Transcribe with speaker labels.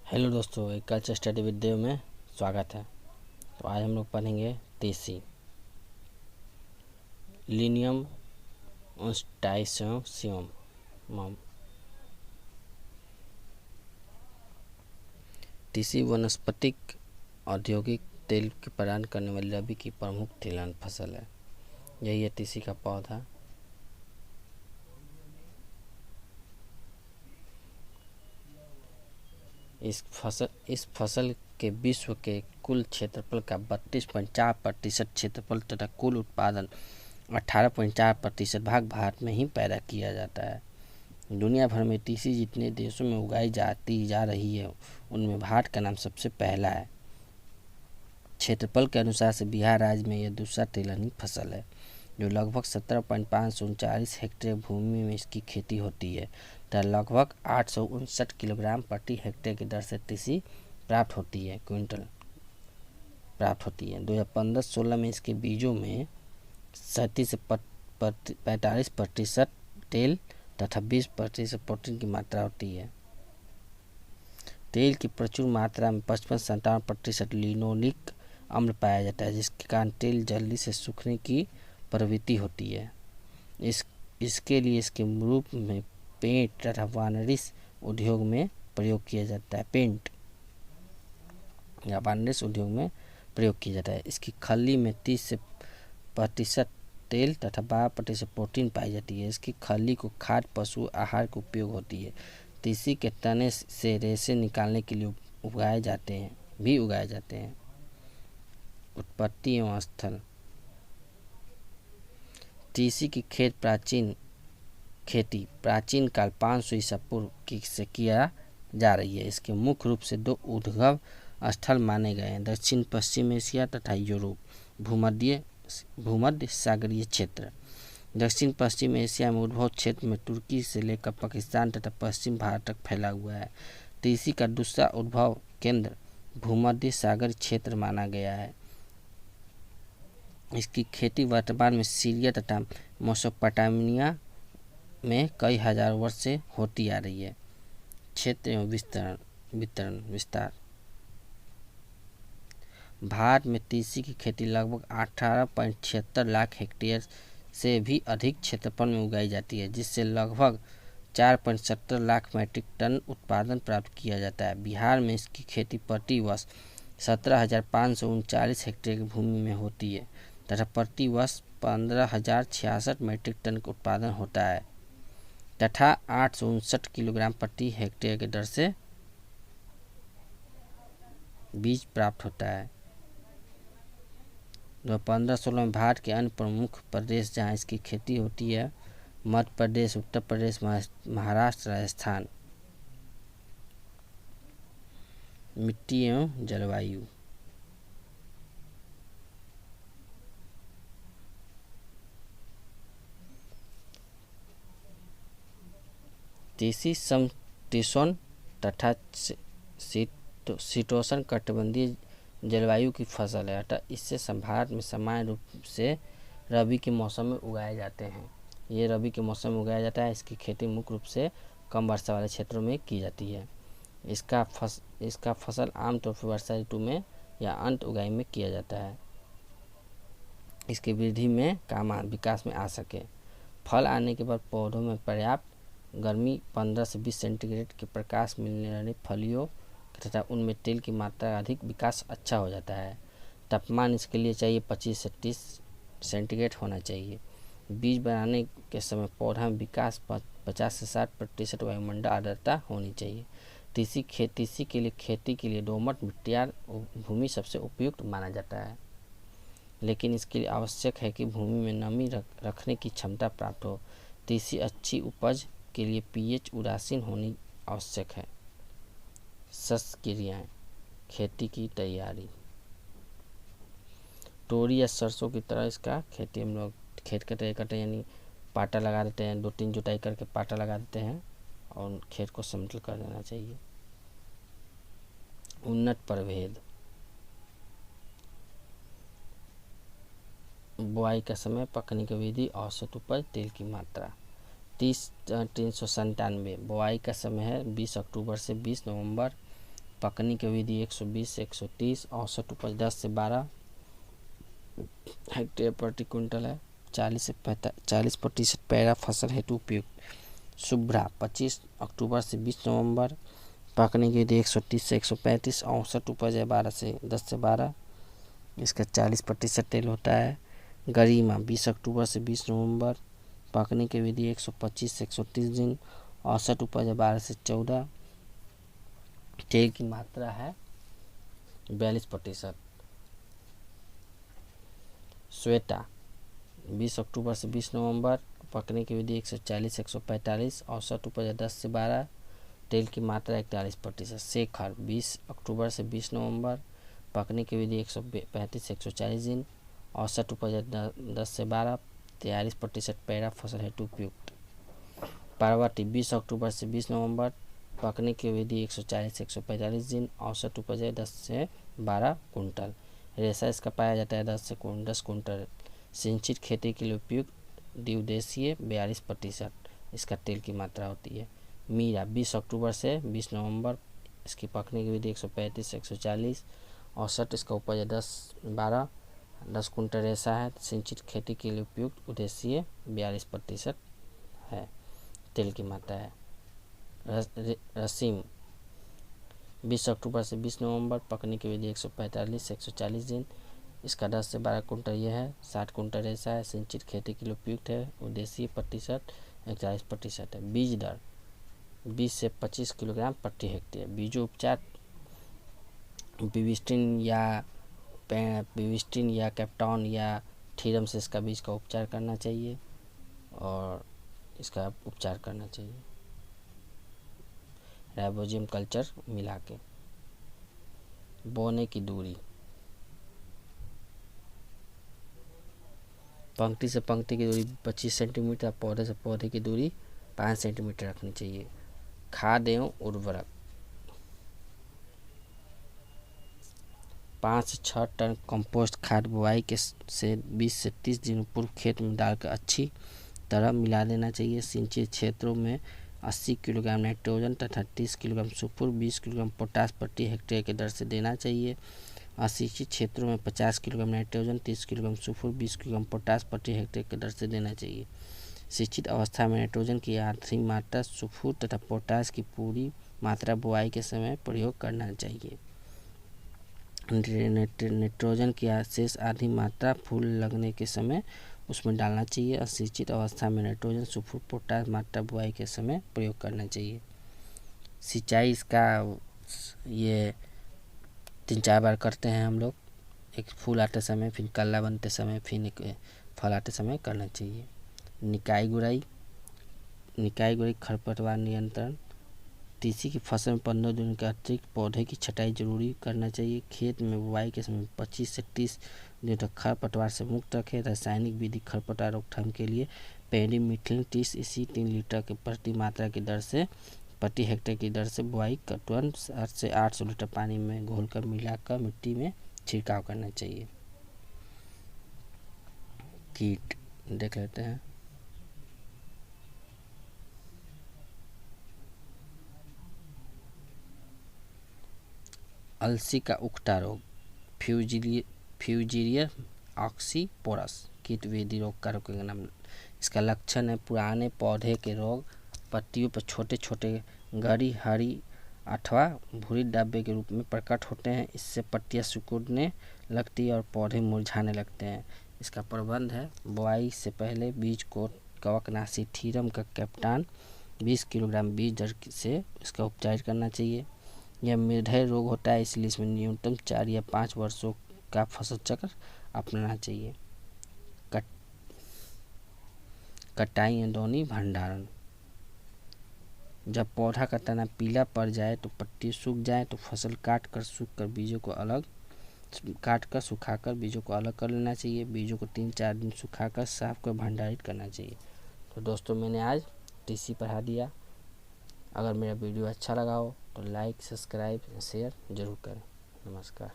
Speaker 1: Hello दोस्तों, एक culture study video में स्वागत है। तो आज हम लोग पढ़ेंगे टीसी लिनियम डाइसियम। टीसी वनस्पतिक औद्योगिक तेल की प्रदान करने वाली रबी की प्रमुख तिलहन फसल है। यही है टीसी का पौधा। इस फसल के विश्व के कुल क्षेत्रफल का 32.4% क्षेत्रफल तथा कुल उत्पादन 18.4% भाग भारत में ही पैदा किया जाता है। दुनिया भर में टीसी जितने देशों में उगाई जाती जा रही है उनमें भारत का नाम सबसे पहला है। क्षेत्रफल के अनुसार से बिहार राज्य में यह दूसरा तिलहनी फसल है, जो लगभग 17.539 हेक्टेयर भूमि में इसकी खेती होती है तथा लगभग 859 किलोग्राम प्रति हेक्टेयर की दर से टीसी प्राप्त होती है। 2015-16 में इसके बीजों में 37 से 45% तेल तथा 20% प्रोटीन की मात्रा होती है। तेल की प्रचुर मात्रा में 55-57% लिनोलिक अम्ल पाया जाता है, जिसके कारण तेल जल्दी से सूखने की प्रवृत्ति होती है। इसके लिए इसके रूप में पेंट तथा वार्निश उद्योग में प्रयोग किया जाता है। पेंट या वार्निश उद्योग में प्रयोग किया जाता है। इसकी खल्ली में 30% तेल तथा 12% प्रोटीन पाई जाती है। इसकी खल्ली को खाद्य पशु आहार के उपयोग होती है। टीसी के तने से रेशे निकालने के लिए उगाए जाते हैं। उत्पत्ति एवं स्थल। टीसी की खेती प्राचीन काल 500 ईसा पूर्व से किया जा रही है। इसके मुख्य रूप से दो उद्गम स्थल माने गए हैं: दक्षिण पश्चिम एशिया तथा यूरोप भूमध्य सागरीय क्षेत्र। दक्षिण पश्चिम एशिया में उद्भव क्षेत्र में तुर्की से लेकर पाकिस्तान तथा पश्चिम भारत तक फैला हुआ है। टीसी का दूसरा उद्भव केंद्र भूमध्य सागर क्षेत्र माना गया है। इसकी खेती वर्तमान में सीरिया तथा मेसोपोटामिया में कई हजार वर्ष से होती आ रही है। क्षेत्र एवं विस्तार। भारत में टीसी की खेती लगभग 18.76 लाख हेक्टेयर से भी अधिक क्षेत्रफल में उगाई जाती है, जिससे लगभग 4.70 लाख मीट्रिक टन उत्पादन प्राप्त किया जाता है। बिहार में इसकी खेती प्रति वर्ष 17,539 हेक्टेयर की भूमि में होती है तथा प्रति वर्ष 15,066 मीट्रिक टन का उत्पादन होता है तथा 859 किलोग्राम प्रति हेक्टेयर की दर से बीज प्राप्त होता है। 2015-16 में भारत के अन्य प्रमुख प्रदेश जहां इसकी खेती होती है: मध्य प्रदेश, उत्तर प्रदेश, महाराष्ट्र, राजस्थान। मिट्टी एवं जलवायु। टीसी समशीतोष्ण तथा शीतोष्ण कटिबंधीय जलवायु की फसल है अतः इससे भारत में सामान्य रूप से रबी के मौसम में उगाए जाते हैं। ये रबी के मौसम में उगाया जाता है। इसकी खेती मुख्य रूप से कम वर्षा वाले क्षेत्रों में की जाती है। इसका फसल आमतौर पर वर्षा ऋतु में या अंत उगाई में किया जाता है। इसकी वृद्धि में विकास में आ सके। फल आने के बाद पौधों में पर्याप्त गर्मी 15 से 20 सेंटीग्रेड के प्रकाश मिलने वाली फलियों तथा उनमें तेल की मात्रा अधिक विकास अच्छा हो जाता है। तापमान इसके लिए चाहिए 25 से 30 सेंटीग्रेड होना चाहिए। बीज बनाने के समय पौधा में विकास 50 से 60% वायुमंडल आर्द्रता होनी चाहिए। टीसी के लिए खेती के लिए दोमट मिट्टियार भूमि सबसे उपयुक्त माना जाता है, लेकिन इसके लिए आवश्यक है कि भूमि में नमी रखने की क्षमता प्राप्त हो। टीसी अच्छी उपज के लिए पीएच उदासीन होनी आवश्यक है। क्रियाएं: खेती की तैयारी। तोरी या सरसों की तरह इसका खेती हम लोग खेत का तैयार करते हैं, यानी पाटा लगा देते हैं। 2-3 जुताई करके पाटा लगा देते हैं और खेत को समतल कर देना चाहिए। उन्नत प्रभेद। बुआई का समय, पकने की विधि, औसत उपज, तेल की मात्रा। 397 बुआई का समय है 20 अक्टूबर से 20 नवंबर पकने की विधि 120 से 130, औसत उपज 10 से 12 हेक्टेयर प्रति क्विंटल है। 40% पैरा फसल हेतु उपयुक्त। शुभ्रा 25 अक्टूबर से 20 नवंबर, पकने की विधि 130 से 135, औसत उपज है 10 से 12, इसका 40% तेल होता है। गरिमा 20 अक्टूबर से 20 नवंबर, पकने की विधि 125 से 130 दिन, औसत उपज है 12 से 14, तेल की मात्रा है 42%। श्वेता 20 अक्टूबर से 20 नवंबर, पकने की विधि 140 से 145, औसत उपज है 10 से 12, तेल की मात्रा 41%। शेखर 20 अक्टूबर से 20 नवंबर, पकने की विधि 135 से 140 दिन, औसत उपज है 10 से 12, 43% पैरा फसल हेतु उपयुक्त। पार्वती 20 अक्टूबर से 20 नवंबर, पकने की विधि 140 से 145 दिन, औसत उपज है 10 से 12 कुंटल। रेशा इसका पाया जाता है 10 कुंटल। सिंचित खेती के लिए उपयुक्त, द्विउद्देशीय 42%, इसका तेल की मात्रा होती है। मीरा 20 अक्टूबर से 20 नवंबर, इसकी पकने की विधि 135 से 140, औसत इसका उपज है 10 कुंटल रेशा है। सिंचित खेती के लिए उपयुक्त, उद्देशीय 42% है, तेल की मात्रा है। रसीम 20 अक्टूबर से 20 नवंबर, पकने की विधि 145 से 140 दिन, इसका 10 से 12 कुंटल यह है। 60 कुंटल रेशा है। सिंचित खेती के लिए उपयुक्त है, उद्देशीय प्रतिशत 41% है। बीज दर 20 से 25 किलोग्राम प्रति हेक्टेयर। बीजों उपचार पिविस्टिन या कैप्टॉन या थीरम से इसका बीज का उपचार करना चाहिए और इसका उपचार करना चाहिए राइबोजियम कल्चर मिला के। बोने की दूरी, पंक्ति से पंक्ति की दूरी 25 सेंटीमीटर, पौधे से पौधे की दूरी 5 सेंटीमीटर रखनी चाहिए। खाद एवं उर्वरक 5 से 6 टन कंपोस्ट खाद बुआई के से 20 से 30 दिन पूर्व खेत में डालकर अच्छी तरह मिला देना चाहिए। सिंचित क्षेत्रों में 80 किलोग्राम नाइट्रोजन तथा 30 किलोग्राम सुपर 20 किलोग्राम पोटास प्रति हेक्टेयर के दर से देना चाहिए। असिंचित क्षेत्रों में 50 kilogram nitrogen, 30 kilogram super 20 kilogram potash प्रति हेक्टेयर के दर से देना चाहिए। सिंचित अवस्था में नाइट्रोजन की आधी मात्रा, सुपर तथा पोटास की पूरी मात्रा बुआई के समय प्रयोग करना चाहिए। नाइट्रोजन की शेष आधी मात्रा फूल लगने के समय उसमें डालना चाहिए। असिंचित अवस्था में नाइट्रोजन, सुपर, पोटास मात्रा बुआई के समय प्रयोग करना चाहिए। सिंचाई इसका ये 3-4 बार करते हैं हम लोग, एक फूल आते समय, फिर कल्ला बनते समय, फिर एक फल आते समय करना चाहिए। निकाई गुड़ाई खरपतवार नियंत्रण। तीसी की फसल में 15 दिन के अतिरिक्त पौधे की छटाई जरूरी करना चाहिए। खेत में बुआई के समय 25 से 30 दिन तक खरपतवार से मुक्त रखें। रासायनिक विधि खरपतवार रोकथाम के लिए पेंडिमिथलिन 30 इसी 3 लीटर के प्रति मात्रा की दर से प्रति हेक्टेयर की दर से बुआई का तुरंत 7 से 800 लीटर पानी में घोलकर मिलाकर मिट्टी में छिड़काव करना चाहिए। कीट देख लेते हैं। अलसी का उकटा रोग, फ्यूजीरिया ऑक्सीपोरस कीट वेदी रोग का नाम। इसका लक्षण है पुराने पौधे के रोग, पत्तियों पर छोटे छोटे गहरी हरी अथवा भूरी धब्बे के रूप में प्रकट होते हैं। इससे पत्तियां सिकुड़ने लगती है और पौधे मुरझाने लगते हैं। इसका प्रबंध है बुआई से पहले बीज को कवकनाशी थीरम का कैप्टॉन 20 किलोग्राम बीज दर से इसका उपचार करना चाहिए। यह निर्दय रोग होता है, इसलिए इसमें न्यूनतम 4 या 5 वर्षों का फसल चक्र अपनाना चाहिए। कटाई एवं भंडारण, जब पौधा का तना पीला पड़ जाए तो पत्ती सूख जाए तो फसल काटकर सुखाकर बीजों को अलग कर लेना चाहिए। बीजों को 3-4 दिन सुखाकर साफ कर भंडारित करना चाहिए। तो दोस्तों मैंने आज टीसी पढ़ा दिया। अगर मेरा वीडियो अच्छा लगा हो तो लाइक, सब्सक्राइब, शेयर जरूर करें। नमस्कार।